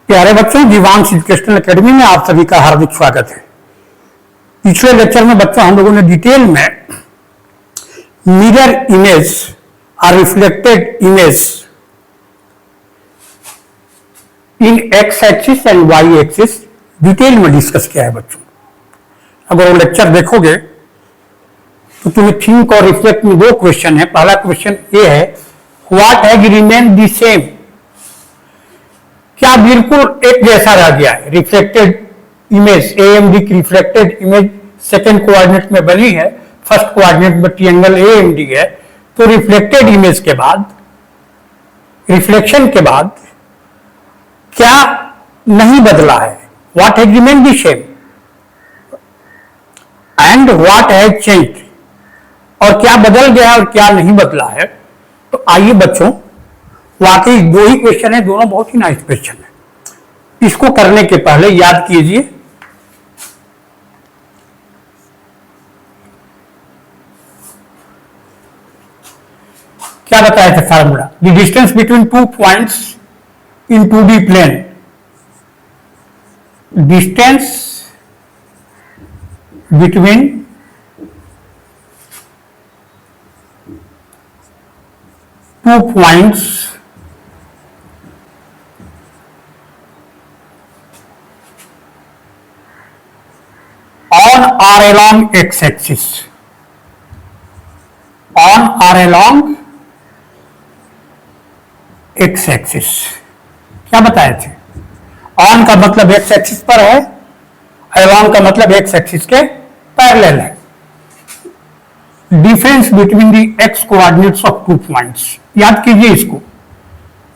प्यारे बच्चों, Divansh educational academy में आप सभी का हार्दिक स्वागत है। पिछले लेक्चर में बच्चों हम लोगों ने डिटेल में मिरर इमेज और reflected image in x axis and Y axis detail में डिस्कस किया है। बच्चों अगर वो लेक्चर देखोगे तो तुम्हें थिंक और रिफ्लेक्ट में दो क्वेश्चन है। पहला क्वेश्चन ये है, what has remain the same, क्या बिल्कुल एक जैसा रह गया है। रिफ्लेक्टेड इमेज एएमडी की रिफ्लेक्टेड इमेज सेकंड कोऑर्डिनेट में बनी है, फर्स्ट कोऑर्डिनेट में ट्रायंगल एएमडी है, तो रिफ्लेक्टेड इमेज के बाद, रिफ्लेक्शन के बाद क्या नहीं बदला है। What has remain the same and what has changed, और क्या बदल गया और क्या नहीं बदला है। तो आइए बच्चों, वाकई दो ही क्वेश्चन है, दोनों बहुत ही नाइस क्वेश्चन है। इसको करने के पहले याद कीजिए क्या बताया था formula, the distance between two points in 2D plane, distance between two points on or along x axis, on or along x axis। क्या बताए थे? on का मतलब x axis पर है, along का मतलब x axis के पैरेलल है। Difference between the x coordinates of two points, याद कीजिए इसको,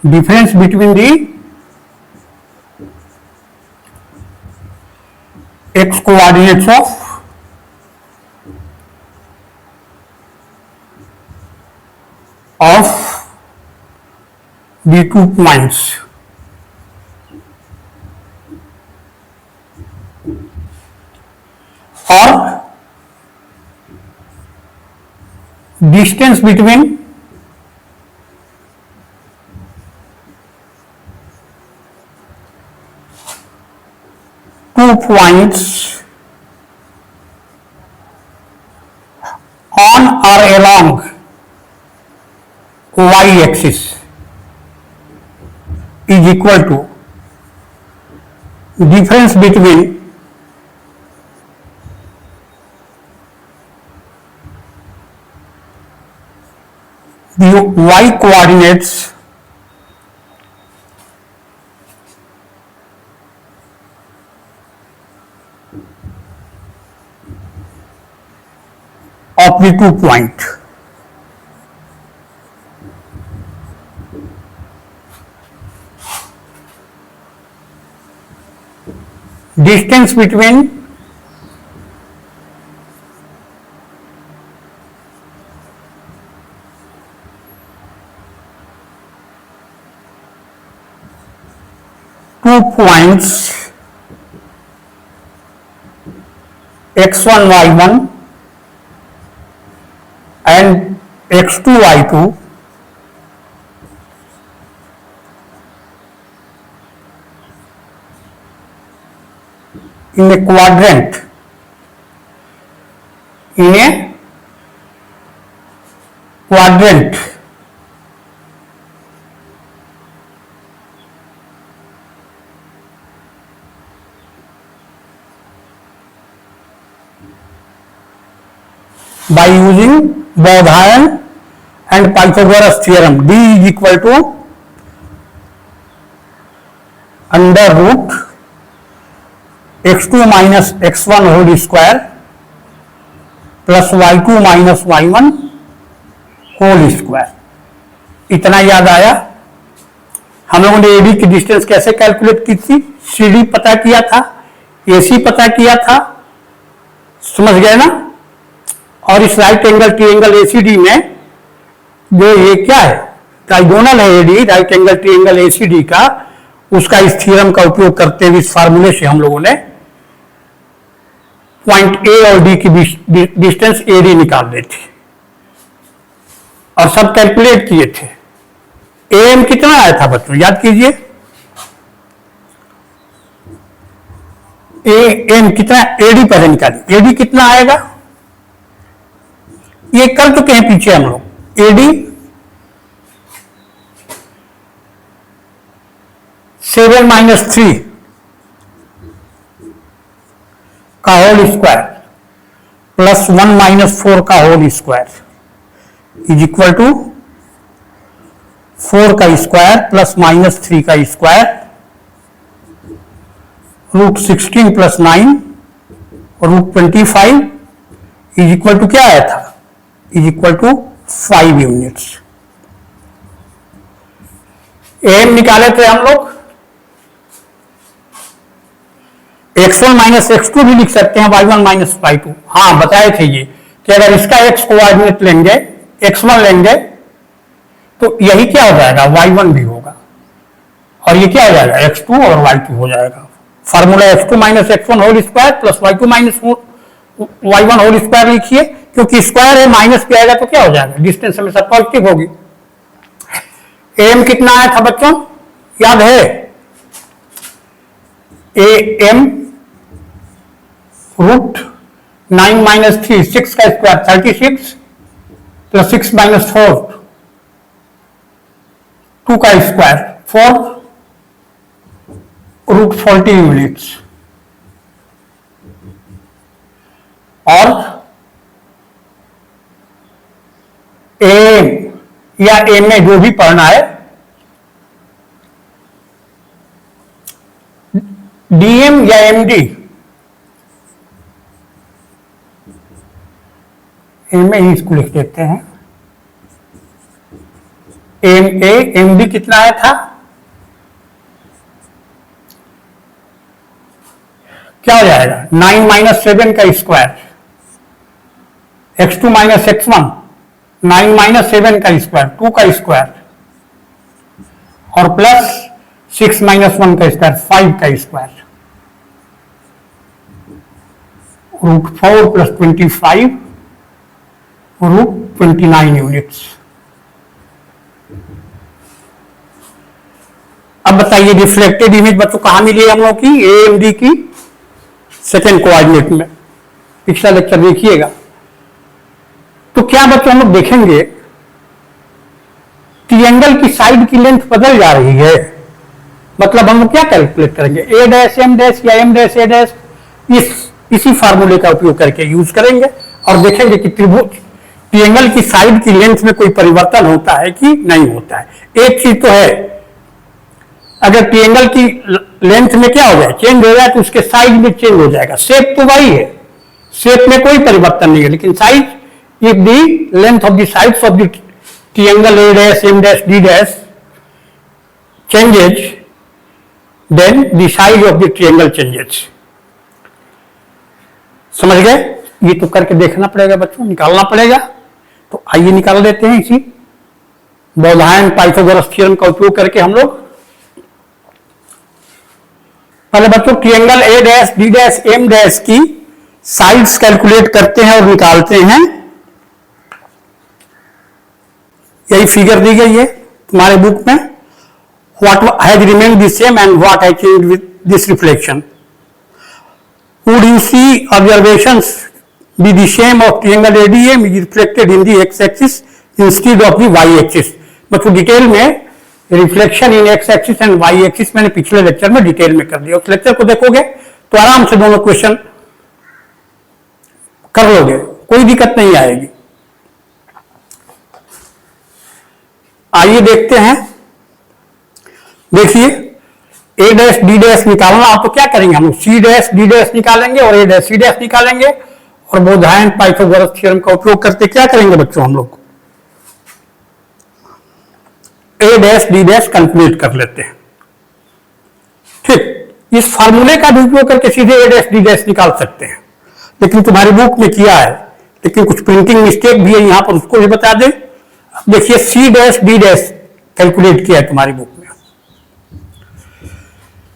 difference between the x coordinates of the 2 points or distance between two points on or along y axis is equal to difference between the y coordinates of the 2 point। Distance between two points x1 y1 and x2 y2 in a quadrant, in a quadrant by using Bauhain and Pythagoras theorem। D is equal to under root x2 minus x1 whole square plus y2 minus y1 whole square। इतना याद आया। हम लोगों ने AD की distance कैसे calculate की थी, सीडी पता किया था, एसी पता किया था, समझ गए ना। और इस राइट एंगल ट्रायंगल एसीडी में जो ये क्या है, ट्राइगोनल है AD, right angle triangle ACD का, उसका इस थ्योरम का उपयोग करते हुए इस फार्मूले से हम लोगों ने पॉइंट ए और डी की डिस्टेंस एडी निकाल दी थी और सब कैलकुलेट किए थे। एम कितना आया था बच्चों, याद कीजिए, ए एम कितना, एडी पहले निकालिए, एडी कितना आएगा, ये कर चुके हैं पीछे हम लोग, एडी 7 माइनस 3 का होल स्क्वायर प्लस 1 माइनस 4 का whole square is equal to 4 का स्क्वायर प्लस माइनस 3 का स्क्वायर रूट 16 प्लस 9 और रूट 25 इज इक्वल टू क्या आया था, is equal to 5 units. M निकाले थे हम लोग, x1 माइनस x2 भी लिख सकते हैं, y1 माइनस y2। हाँ बताए थे ये कि अगर इसका x कोऑर्डिनेट लेंगे, x1 लेंगे तो यही क्या हो जाएगा, y1 भी होगा, और ये क्या हो जाएगा, x2 और y2 हो जाएगा। Formula x2 minus x1 whole square plus y2 minus y1 whole square लिखिए, क्योंकि स्क्वायर है, माइनस भी आएगा तो क्या हो जाएगा, डिस्टेंस हमेशा पॉजिटिव होगी। एम कितना आया था बच्चों, याद है, ए एम रूट 9 माइनस 3 6 का स्क्वायर 36 प्लस 6 माइनस 4 2 का स्क्वायर 4 रूट 40 यूनिट्स। और एम या एम में जो भी पढ़ना है, डीएम या एमडी, एम में ही इसको लिख देते हैं, एम ए एम डी कितना आया था, क्या हो जाएगा, 9 माइनस 7 का square x2 minus x1, 9 minus 7 का स्क्वायर 2 का स्क्वायर और प्लस 6 माइनस 1 का स्क्वायर 5 का square root 4 plus 25 root 29 units. अब बताइए रिफ्लेक्टेड इमेज बच्चों कहां मिली हम लोग की, ए एम डी की सेकेंड कोऑर्डिनेट में, पिछला लेक्चर देखिएगा। तो क्या बच्चों हम लोग देखेंगे, ट्रायंगल की साइड की लेंथ बदल जा रही है, मतलब हम लोग क्या कैलकुलेट करेंगे, ए डैश एम डैश या एम डैश ए डैश, इसी फार्मूले का उपयोग करके यूज करेंगे और देखेंगे कि त्रिभुज ट्रायंगल की साइड की लेंथ में कोई परिवर्तन होता है कि नहीं होता है। एक चीज तो है, अगर ट्रायंगल की लेंथ में क्या हो जाए, चेंज हो जाए, तो उसके साइज में चेंज हो जाएगा। शेप तो वही है, शेप में कोई परिवर्तन नहीं है, लेकिन size, if the length of the sides of the triangle A dash M dash D dash changes, then the size of the triangle changes. समझ गए, ये तो करके देखना पड़ेगा बच्चों, निकालना पड़ेगा। तो आइए निकाल देते हैं इसी बोधायन पाइथागोरस थ्योरम का उपयोग करके हम लोग। पहले बच्चों triangle A dash D dash M dash की साइड्स कैलकुलेट करते हैं और निकालते हैं। यही फिगर दी गई है तुम्हारे बुक में, what has remained the same and what has changed with this reflection. Would you see observations be the same of triangle ADM is reflected in the x-axis instead of the y-axis? बच्चों detail में reflection in x-axis and y-axis मैंने पिछले lecture में detail में कर दिया, उस lecture को देखोगे तो आराम से दोनों क्वेश्चन कर लोगे, कोई दिक्कत नहीं आएगी। आइए देखते हैं, देखिए ए डैश डी डैश निकालना, आप तो क्या करेंगे हम लोग सी डैश डी डैश निकालेंगे और ए डैश सी डैश निकालेंगे, और बोधायन पाइथागोरस थ्योरम का उपयोग करते क्या करेंगे बच्चों हम लोग, ए डैश डी डैश कैलकुलेट कर लेते हैं। ठीक, इस फार्मूले का भी उपयोग करके सीधे ए डैश डी डैश निकाल सकते हैं, लेकिन तुम्हारी बुक में किया है, लेकिन कुछ प्रिंटिंग मिस्टेक भी है यहां पर, उसको भी बता दें। देखिए C dash D dash calculate किया है तुम्हारी बुक में,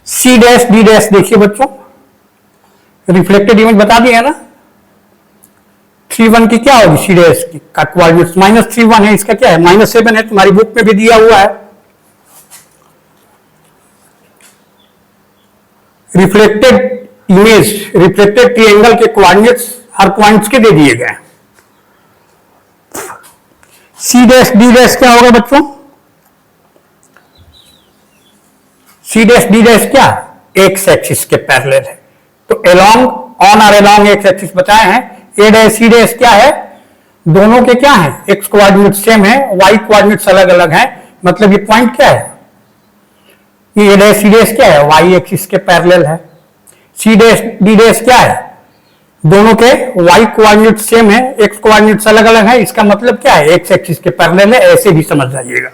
सी डैश डी डैश देखिए बच्चों, रिफ्लेक्टेड इमेज बता दिया है ना, 3 1 की क्या होगी सी डैश की का कोऑर्डिनेट -3 1 है, इसका क्या है -7 है, तुम्हारी बुक में भी दिया हुआ है। रिफ्लेक्टेड इमेज रिफ्लेक्टेड ट्रायंगल के कोऑर्डिनेट्स हर पॉइंट्स के दे दिए गए हैं। सी डैश डी डैश क्या होगा बच्चों? सी डैश डी डैश क्या एक्स एक्सिस के पैरेलल है, तो एलोंग ऑन और एलोंग एक्स एक्सिस बताए हैं। ए डैश सी डैश क्या है? दोनों के क्या है? एक्स कोऑर्डिनेट सेम है, वाई कोऑर्डिनेट्स अलग अलग हैं, मतलब ये पॉइंट क्या है? ये ए डैश सी डैश क्या है? वाई एक्सिस के पैरेलल है। सी डैश डी डैश क्या है? दोनों के वाई कोऑर्डिनेट सेम है, एक्स कोऑर्डिनेट्स अलग अलग है, इसका मतलब क्या है? एक्स एक्सिस के पैरेलल है, ऐसे भी समझ जाइएगा।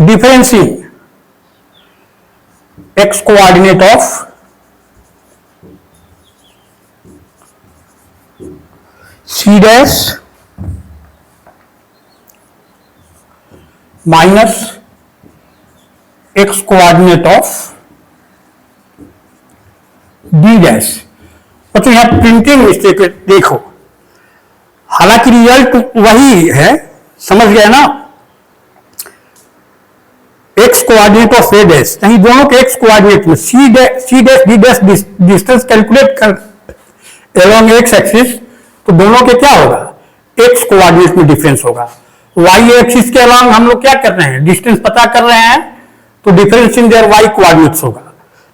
Differencing x coordinate of C dash minus x coordinate of D dash. तो यहां प्रिंटिंग मिस्टेक देखो, हालांकि रिजल्ट वही है, समझ गए ना? X coordinate of A dash, यानी दोनों के एक्स कोऑर्डिनेट में C dash D dash distance calculate कर एलोंग एक्स एक्सिस, तो दोनों के क्या होगा? एक्स कोऑर्डिनेट में डिफरेंस होगा। वाई एक्सिस के अलावा हम लोग क्या कर रहे हैं? डिस्टेंस पता कर रहे हैं, तो difference in their y coordinates होगा।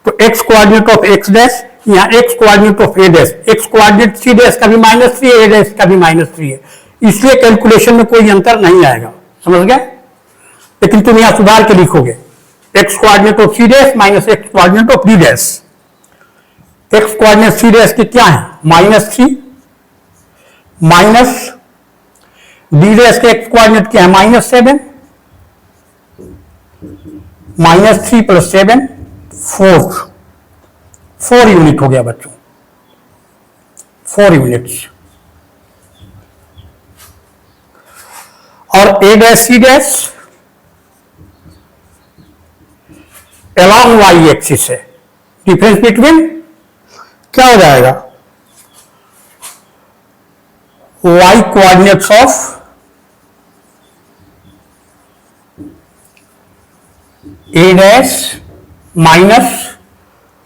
तो x coordinate of x dash, यहाँ x coordinate of A dash, x coordinate C dash का भी -3 है, ए डैश का भी -3 है, इसलिए कैलकुलेशन में कोई अंतर नहीं आएगा, समझ गए? लेकिन तुम यहां सुधार के लिखोगे X coordinate of C dash minus x coordinate of D dash. X coordinate C dash के क्या है? -3 माइनस डी डैश के एक्स कोऑर्डिनेट क्या है? -7, -3 + 7 4 यूनिट हो गया बच्चों, 4 यूनिट्स। और A dash C dash along y axis है, डिफरेंस बिटवीन क्या हो जाएगा? Y coordinates of A dash minus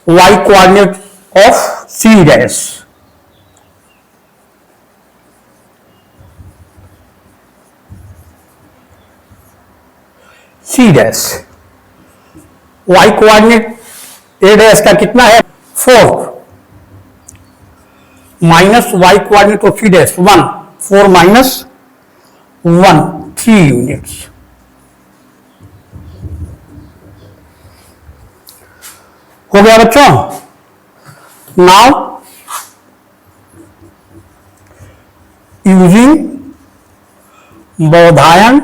y coordinate of C dash. C dash y coordinate A dash का कितना है? 4 minus y coordinate of C dash 1, 4 minus 1, 3 units. हो गया बच्चों? Now using Baudhayana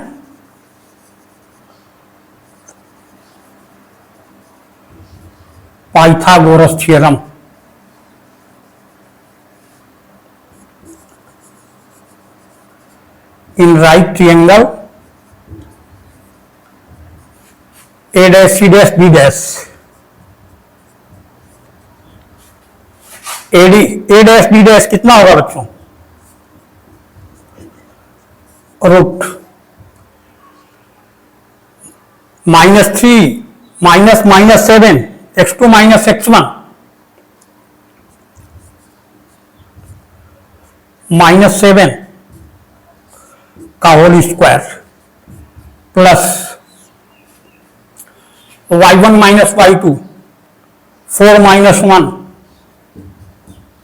Pythagoras theorem, in right triangle A dash C dash D dash AD A dash D dash कितना होगा बच्चों? Root -3 -7 x2 - x1 -7 का whole square plus y1 - y2 4 - 1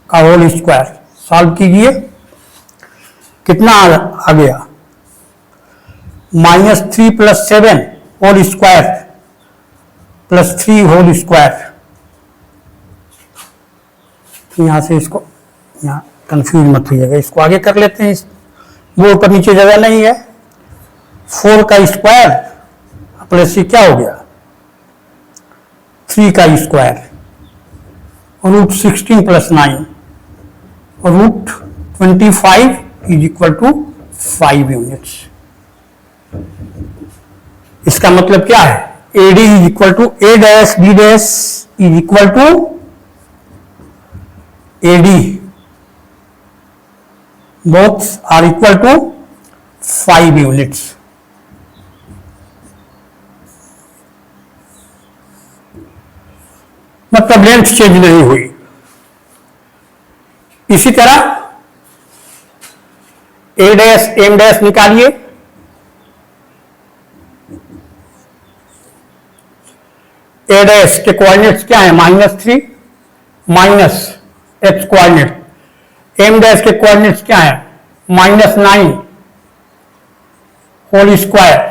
का whole square. Solve कीजिए, कितना आ गया? -3 + 7 whole square plus 3 whole square. यहां से इसको, यहाँ कंफ्यूज मत होइएगा, इसको आगे कर लेते हैं, वो ऊपर नीचे जगह नहीं है। 4 का स्क्वायर प्लस ये क्या हो गया? 3 का स्क्वायर, रूट 16 + 9 रूट 25 = 5 यूनिट्स। इसका मतलब क्या है? AD = A dash B dash = AD, both are equal to 5 units। मतलब लेंथ चेंज नहीं हुई। इसी तरह ए डैश एम डैश निकालिए। ए डैश के कोऑर्डिनेट्स क्या है, -3 minus x coordinate. M dash के कोऑर्डिनेट्स क्या है, -9 होल स्क्वायर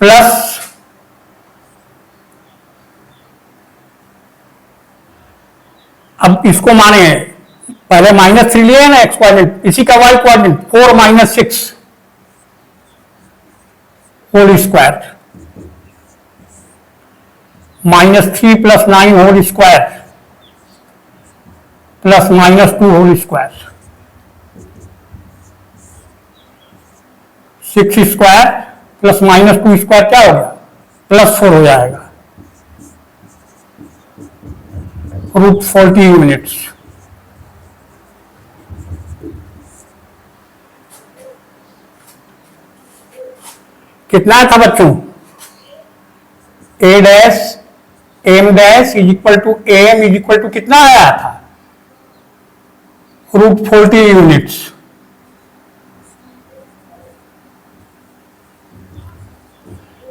प्लस अब इसको माने पहले -3 लिया ना एक्स कोऑर्डिनेट, इसी का Y coordinate 4 - 6 whole square -3 + 9 whole square plus -2 whole square 6 square plus -2 square क्या हो गया, +4 हो जाएगा, √40 यूनिट्स। कितना था बच्चों, A dash M dash is equal to M is equal to कितना आया था, √40 यूनिट्स।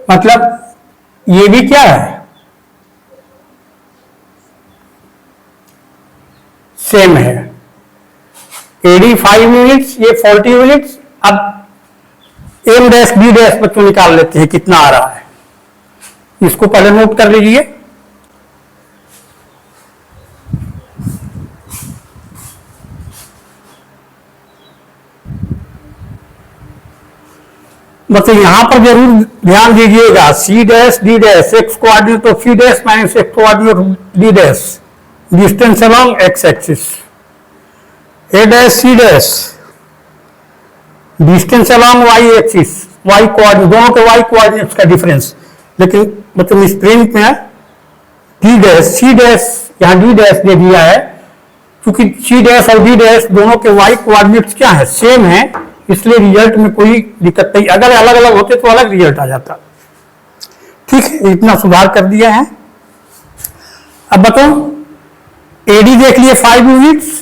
मतलब ये भी क्या है, सेम है। एडी 5 यूनिट्स, ये 40 यूनिट्स। अब एम डैश बी डैश बच्चों निकाल लेते हैं कितना आ रहा है, इसको पहले नोट कर लीजिए। मतलब यहां पर जरूर ध्यान दीजिएगा, C dash D dash x coordinate तो C dash minus x coordinate D dash, distance along x axis. A dash C dash distance along y axis, y coordinate, दोनों के वाई कोऑर्डिनेट्स का डिफरेंस। लेकिन मतलब इस प्रिंट में D dash C dash यहां D dash दे दिया है, क्योंकि सी डैश और डी डैश दोनों के वाई कोऑर्डिनेट्स क्या है, सेम है, इसलिए रिजल्ट में कोई दिक्कत नहीं। अगर अलग अलग होते तो अलग रिजल्ट आ जाता। ठीक है, इतना सुधार कर दिया है। अब बताओ, एडी देख लिए 5 यूनिट्स,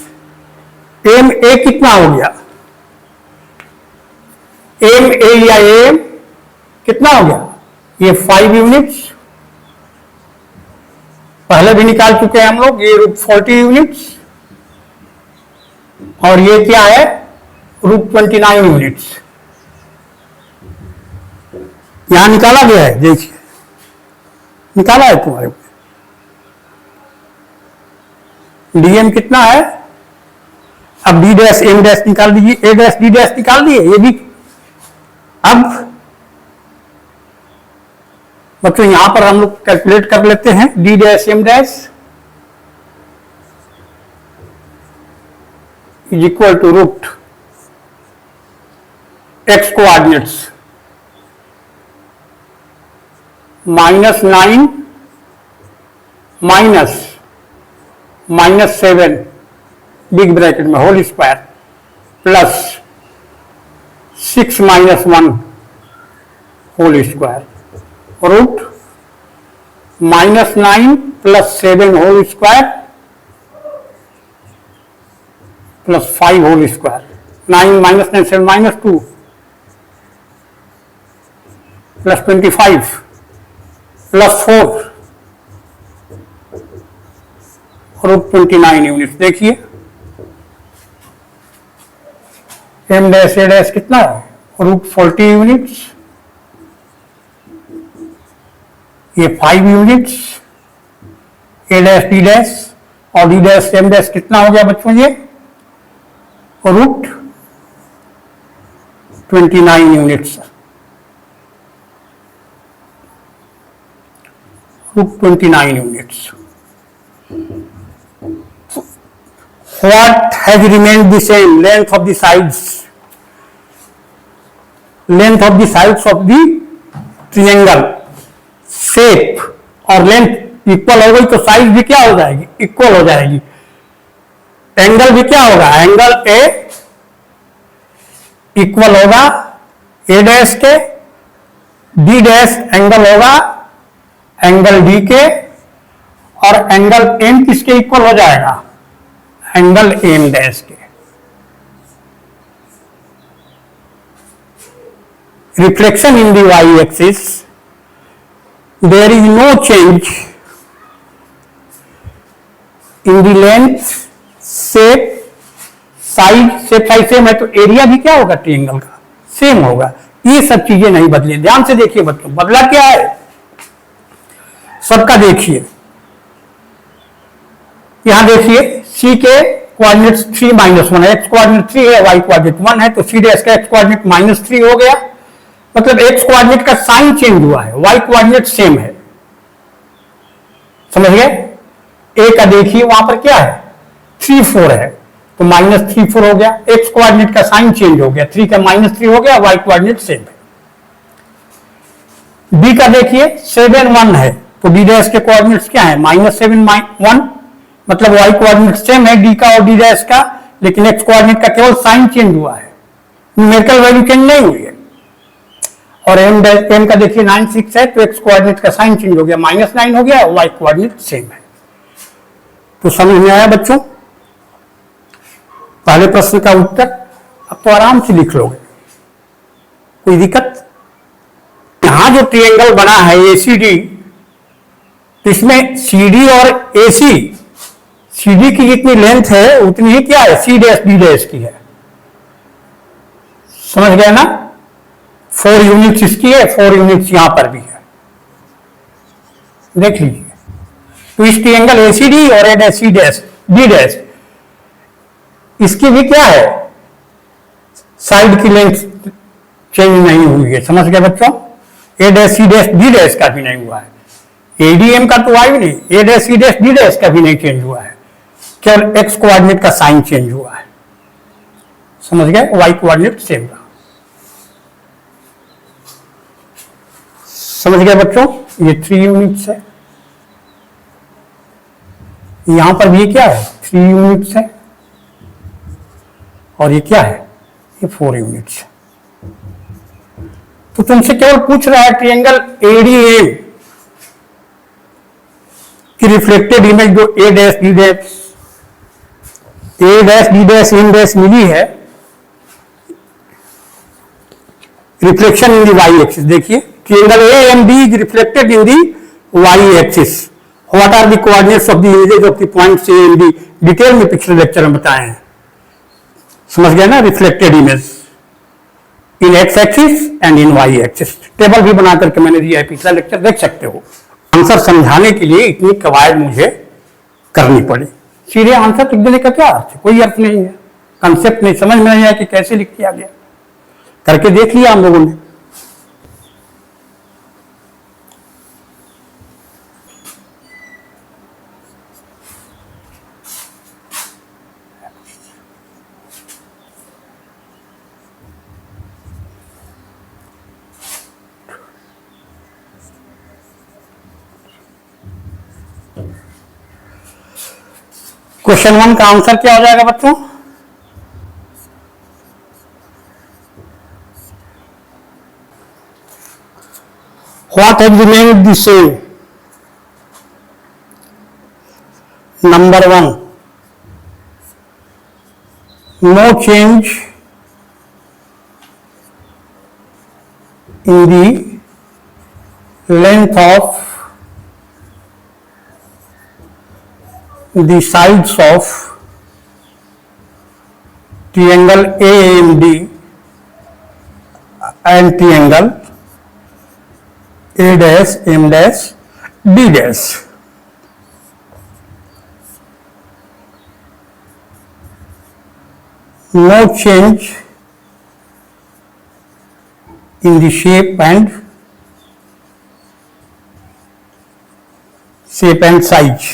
एम ए कितना हो गया, एम ए या एम कितना हो गया, ये 5 यूनिट्स पहले भी निकाल चुके हैं हम लोग, ये √40 यूनिट्स, और ये क्या है, √29 यूनिट्स। यहां निकाला गया है, देखिए निकाला है तुम्हारे को। डीएम कितना है, अब डी डैश एम डैश निकाल दीजिए, ए डैश डी डैश निकाल दिए, ये भी। अब बच्चों यहां पर हम लोग कैलकुलेट कर लेते हैं, D dash M dash is equal to root x coordinates -9 -7 big bracket में whole square plus 6 - 1 whole square root -9 + 7 whole square plus 5 whole square, 9 - 9 7 -2 plus 25 plus 4 √29 units. देखिए एम डैश ए डैश कितना है, √40 units, ये 5 units, A dash D dash और D dash M dash कितना हो गया बच्चों, ये √29 units, √29 units. What has remained the same? Length of the sides. Length of the sides of the triangle. Shape और लेंथ इक्वल हो गई तो साइज भी क्या हो जाएगी, इक्वल हो जाएगी। एंगल भी क्या होगा, एंगल ए इक्वल होगा ए डैश के डी डैश एंगल होगा एंगल डी के, और एंगल एम किसके इक्वल हो जाएगा, एंगल एम डैश के। Reflection in the Y axis, there is no change in the length, shape, side, shape side same है तो एरिया भी क्या होगा ट्रायंगल का, सेम होगा। ये सब चीजें नहीं बदली। ध्यान से देखिए बच्चों, बदला क्या है सबका, देखिए यहां देखिए सी के कोऑर्डिनेट 3 - 1 है, एक्स कोऑर्डिनेट 3 है, वाई कोऑर्डिनेट 1 है, तो सी डैश का एक्स कोऑर्डिनेट -3 हो गया, मतलब एक्स कोऑर्डिनेट का साइन चेंज हुआ है, वाई कोऑर्डिनेट सेम है। समझ गए? ए का देखिए वहां पर क्या है 3 4 है, तो -3 4 हो गया, एक्स कोऑर्डिनेट का साइन चेंज हो गया, 3 का -3 हो गया, वाई कोऑर्डिनेट सेम है। बी का देखिए 7 1 है, तो डी डैश के कोऑर्डिनेट्स क्या है -7 1, मतलब वाई कोऑर्डिनेट सेम है डी का और डी डैश का, लेकिन एक्स कोऑर्डिनेट का केवल साइन चेंज हुआ है, न्यूमेरिकल वैल्यू चेंज नहीं हुई है। और एम का देखिए 9 6 है, तो एक्स कोऑर्डिनेट का साइन चेंज हो गया, -9 हो गया, वाई कोऑर्डिनेट सेम है। तो समझ में आया बच्चों पहले प्रश्न का उत्तर? अब तो आराम से लिख लोगे, कोई दिक्कत? यहां जो ट्रायंगल बना है एसीडी, तो इसमें सीडी और एसी, सीडी की जितनी लेंथ है उतनी ही क्या है सी डैश डी डैश की है। समझ गए ना? 4 यूनिट्स इसकी है, 4 यूनिट्स यहां पर भी है, देख लीजिए। तो इस ट्रायंगल एसीडी और A dash C dash D dash, इसकी भी क्या है साइड की लेंथ चेंज नहीं हुई है। समझ गए बच्चों? A dash C dash D dash का भी नहीं हुआ है, एडीएम का तो हुआ ही नहीं, A dash C dash D dash का भी नहीं चेंज हुआ है, केवल एक्स कोऑर्डिनेट का साइन चेंज हुआ है। समझ गए? वाई कोऑर्डिनेट सेम रहा। समझ गए बच्चों? ये 3 यूनिट्स है, यहां पर भी क्या है 3 यूनिट्स है, और ये क्या है ये 4 यूनिट्स है। तो तुमसे केवल पूछ रहा है ट्रायंगल एडीएम की रिफ्लेक्टेड इमेज जो A dash D dash M dash मिली है, reflection in the Y axis. देखिए triangle A M D is reflected in the Y axis, what are the coordinates of the images of the points A and B, detail में पिछले lecture में बताए हैं। समझ गए ना? Reflected image in x axis and in y axis, table भी बना करके मैंने दिया है, पिछला लेक्चर देख सकते हो। आंसर समझाने के लिए इतनी कवायद मुझे करनी पड़ी, सीधे आंसर लिख देने का क्या अर्थ है? कोई अर्थ नहीं है, कंसेप्ट नहीं समझ में नहीं आया कि कैसे लिख दिया गया, करके देख लिया हम लोगों ने। क्वेश्चन 1 का आंसर क्या हो जाएगा बच्चों? What has remained the same? Number 1, no change in the length of the sides of triangle AMD and triangle A dash M dash D dash. No change in the shape and size.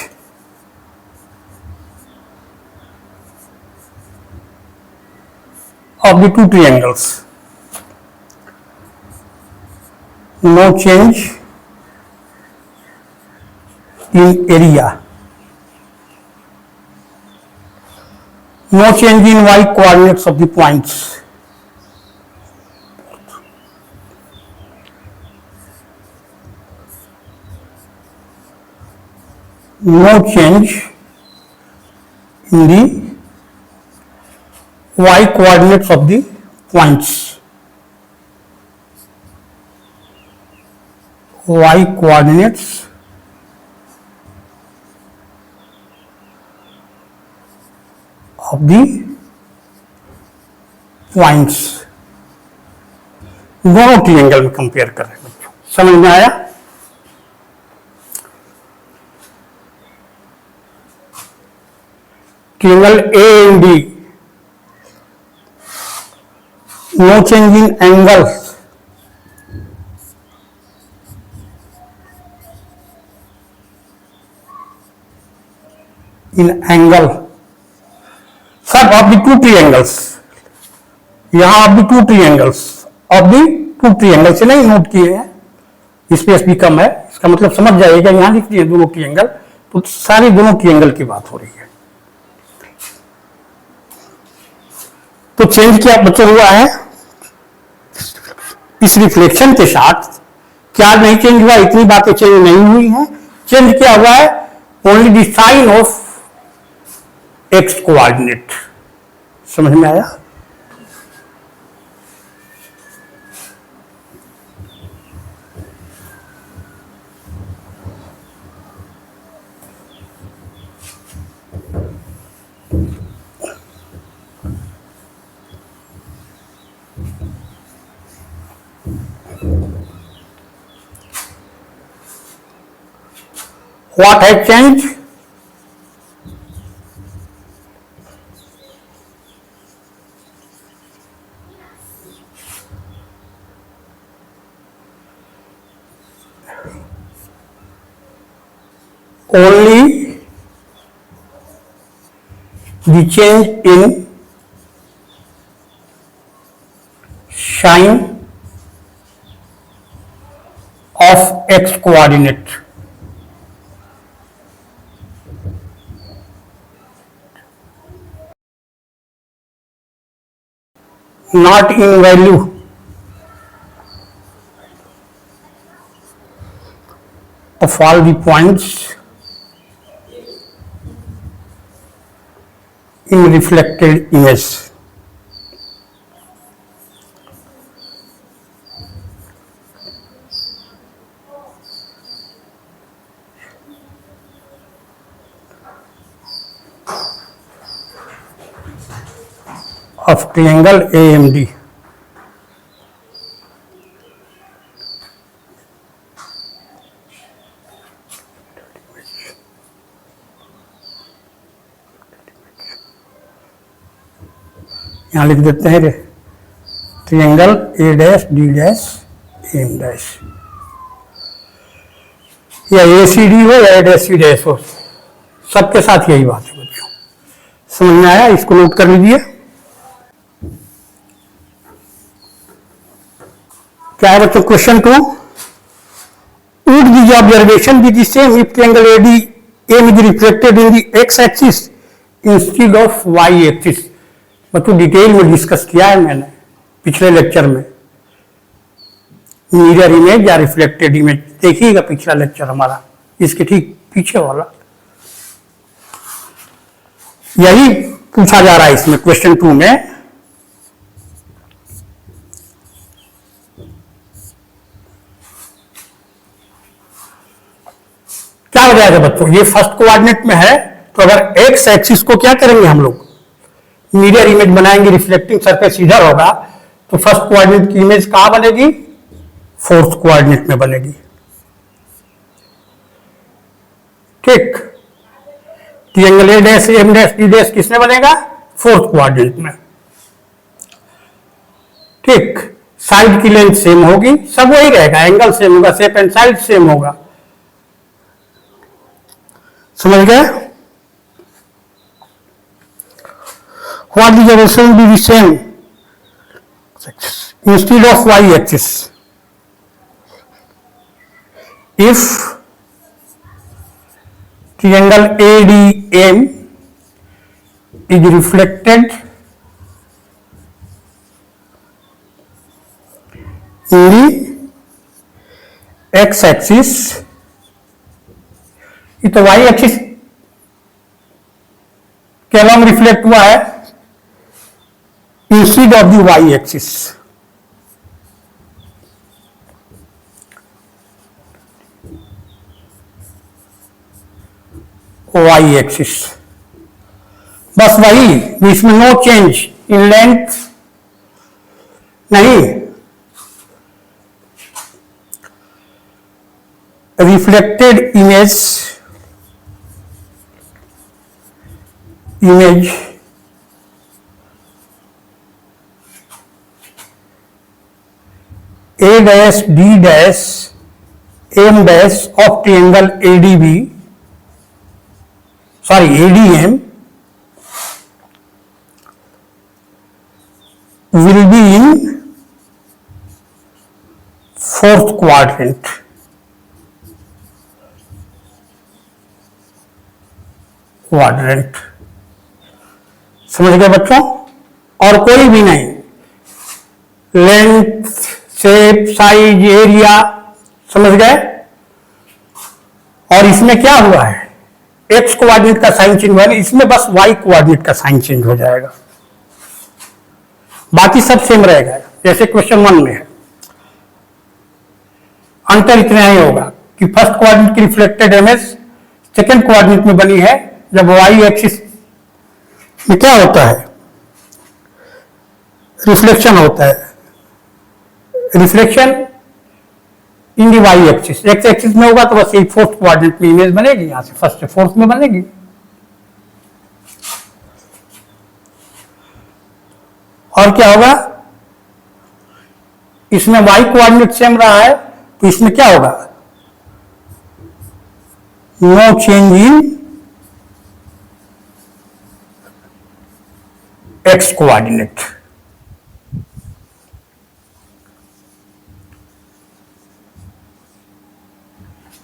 Of the two triangles. No change in area. No change in y coordinates of the points. no change in the y coordinates of the points. Y coordinates of the points. दोनों triangle में compare कर रहे हैं बच्चों, समझ में आया? Triangle A and D, no change in angles, in angle sub of the two triangles, यहां of the two triangles, of the two triangles से नहीं नोट किए हैं, स्पेस भी कम है, इसका मतलब समझ जाइएगा, यहां लिख दिए दोनों ट्रायंगल, तो सारी दोनों ट्रायंगल की बात हो रही है। तो चेंज क्या बच्चों हुआ है? इस रिफ्लेक्शन के साथ क्या नहीं चेंज हुआ? इतनी बातें चेंज नहीं हुई हैं। चेंज क्या हुआ है? Only the sign of X coordinate. समझ में आया? What has changed? Only the change in sign of x coordinate. Not in value of all the points in reflected image. Of triangle AMD. यहाँ लिख देते हैं triangle A dash D dash M dash, या A C D हो या ए dash C dash हो, सबके साथ यही बात है बच्चों। समझ में आया? इसको नोट कर लीजिए। क्या है बच्चों? Question 2, would the observation be the same if triangle ADM is reflected in the x axis instead of y axis? बच्चों डिटेल में डिस्कस किया है मैंने पिछले लेक्चर में, मिरर इमेज या रिफ्लेक्टेड इमेज, देखिएगा पिछला लेक्चर हमारा, इसके ठीक पीछे वाला। यही पूछा जा रहा है इसमें क्वेश्चन 2 में। क्या हो जाएगा बच्चों? ये फर्स्ट कोऑर्डिनेट में है, तो अगर एक्स एक्सिस को क्या करेंगे हम लोग? मिरर इमेज बनाएंगे, रिफ्लेक्टिंग सरफेस इधर होगा, तो फर्स्ट कोऑर्डिनेट की इमेज कहां बनेगी? फोर्थ कोऑर्डिनेट में बनेगी। ठीक, triangle A dash M dash D dash किसमें बनेगा? फोर्थ कोऑर्डिनेट में। ठीक, साइड की लेंथ सेम होगी, सब वही रहेगा, एंगल सेम होगा, शेप एंड साइड सेम होगा। समझ गए? What is the relation be the same instead of y axis if triangle ADM is reflected in the x axis ये तो वाई एक्सिस के अलॉन्ग रिफ्लेक्ट हुआ है instead of the Y axis. Y axis बस वही, इसमें no change in length नहीं, reflected image A dash D dash M dash of triangle ADB, sorry ADM will be in fourth quadrant. समझ गए बच्चों? और कोई भी नहीं, लेंथ, शेप, साइज, एरिया, समझ गए? और इसमें क्या हुआ है, एक्स कोऑर्डिनेट का साइन चेंज हुआ है, इसमें बस वाई कोऑर्डिनेट का साइन चेंज हो जाएगा, बाकी सब सेम रहेगा जैसे क्वेश्चन 1 में है। अंतर इतना ही होगा कि फर्स्ट कोऑर्डिनेट की रिफ्लेक्टेड इमेज सेकेंड कोऑर्डिनेट में बनी है, जब वाई एक्सिस में क्या होता है, रिफ्लेक्शन होता है, reflection in the Y axis, X axis में होगा तो बस यही फोर्थ कोऑर्डिनेट में इमेज बनेगी, यहां से फर्स्ट से फोर्थ में बनेगी। और क्या होगा, इसमें वाई कोऑर्डिनेट सेम रहा है तो इसमें क्या होगा, no change in X coordinate.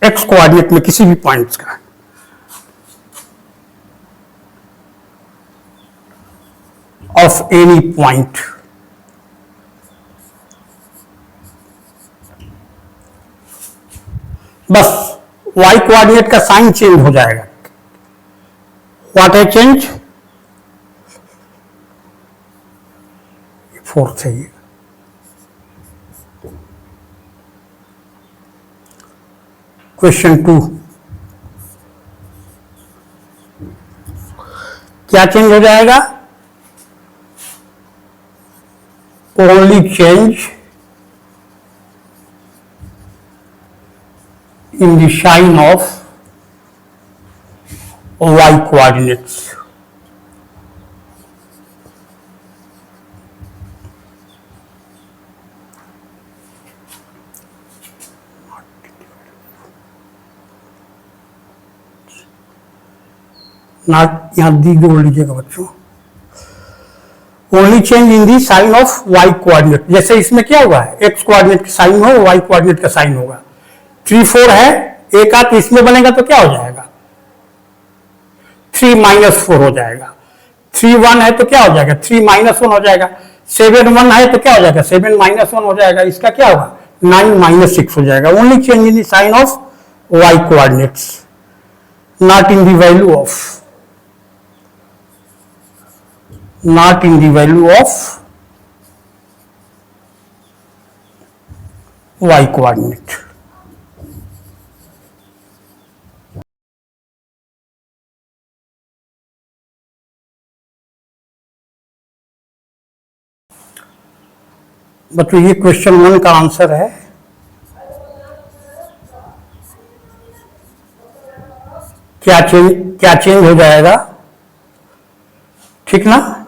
X coordinate में किसी भी पॉइंट्स का ऑफ एनी पॉइंट बस वाई कोऑर्डिनेट का साइन चेंज हो जाएगा। व्हाट है चेंज, फोर्थ है ये। क्वेश्चन 2, क्या चेंज हो जाएगा, only change in the sign of Y coordinates. Not यहां दी जोड़ लीजिएगा बच्चों, only change in the sign of Y coordinate. जैसे इसमें क्या हुआ है, एक्स कोऑर्डिनेट का साइन हो, वाई कोऑर्डिनेट का साइन होगा। 3 4 है, एक आध इसमें बनेगा तो क्या हो जाएगा, 3 -4 हो जाएगा। 3 1 है तो क्या हो जाएगा, 3 -1 हो जाएगा। 7 1 है तो क्या हो जाएगा, 7 -1 हो जाएगा। इसका क्या होगा, 9 -6 हो जाएगा। Only change in the sign of Y coordinates, not in the value of, not in the value of y coordinate। बच्चों ये क्वेश्चन 1 का आंसर है। क्या चेंज हो जाएगा, ठीक ना।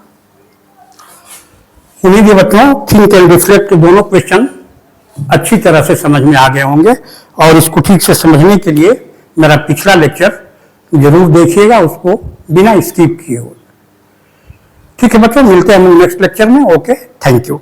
उम्मीद है बच्चों थिंक एंड रिफ्लेक्ट दोनों क्वेश्चन अच्छी तरह से समझ में आ गए होंगे, और इसको ठीक से समझने के लिए मेरा पिछला लेक्चर जरूर देखिएगा, उसको बिना स्किप किए हुए। ठीक है बच्चों, मिलते हैं हम नेक्स्ट लेक्चर में। Okay, thank you.